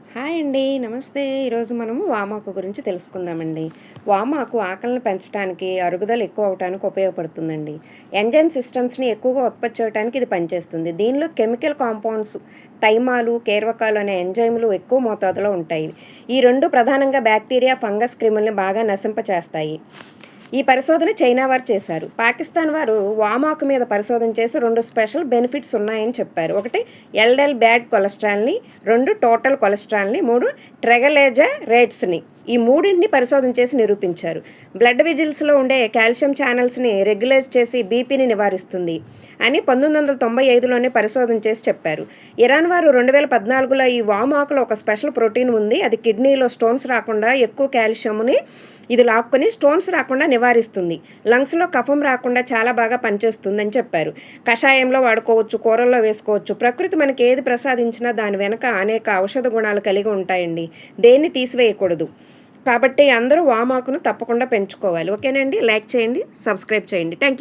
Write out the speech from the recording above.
Hi అండి. నమస్తే. ఈరోజు మనము వామాకు గురించి తెలుసుకుందామండి. వామాకు ఆకలిని పెంచడానికి, అరుగుదల ఎక్కువ అవ్వటానికి ఉపయోగపడుతుందండి. ఎంజైమ్ సిస్టమ్స్‌ని ఎక్కువగా ఉత్పత్తి చేయడానికి ఇది పనిచేస్తుంది. దీనిలో కెమికల్ కాంపౌండ్స్, థైమాలు, కేర్వకాలు అనే ఎంజైములు ఎక్కువ మోతాదులో ఉంటాయి. ఈ 2 ప్రధానంగా బ్యాక్టీరియా, ఫంగస్ క్రిముల్ని బాగా నశింపచేస్తాయి. ఈ పరిశోధన చైనా వారు చేశారు. పాకిస్తాన్ వారు వామాకు మీద పరిశోధన చేసి 2 స్పెషల్ బెనిఫిట్స్ ఉన్నాయని చెప్పారు. ఒకటి ఎల్‌డిఎల్ బ్యాడ్ కొలెస్ట్రాల్‌ని, 2 టోటల్ కొలెస్ట్రాల్‌ని, 3 ట్రైగ్లిజరైడ్స్‌ని. ఈ మూడింటిని పరిశోధన చేసి నిరూపించారు. బ్లడ్ వెజిల్స్‌లో ఉండే కాల్షియం ఛానల్స్‌ని రెగ్యులేట్ చేసి బీపీని నివారిస్తుంది అని 1995లోనే పరిశోధన చేసి చెప్పారు. ఇరాన్ వారు 2014లో ఈ వామాకులో ఒక స్పెషల్ ప్రోటీన్ ఉంది. అది కిడ్నీలో స్టోన్స్ రాకుండా ఎక్కువ కాల్షియంని ఇది లాక్కొని స్టోన్స్ రాకుండా నివారిస్తుంది. లంగ్స్‌లో కఫం రాకుండా చాలా బాగా పనిచేస్తుందని చెప్పారు. కషాయంలో వాడుకోవచ్చు, కూరల్లో వేసుకోవచ్చు. ప్రకృతి మనకి ఏది ప్రసాదించినా దాని వెనక అనేక ఔషధ గుణాలు కలిగి ఉంటాయండి. దేన్ని తీసివేయకూడదు. కాబట్టి అందరూ వామాకును తప్పకుండా పెంచుకోవాలి. ఓకేనండి. లైక్ చేయండి, సబ్స్క్రైబ్ చేయండి. Thank you.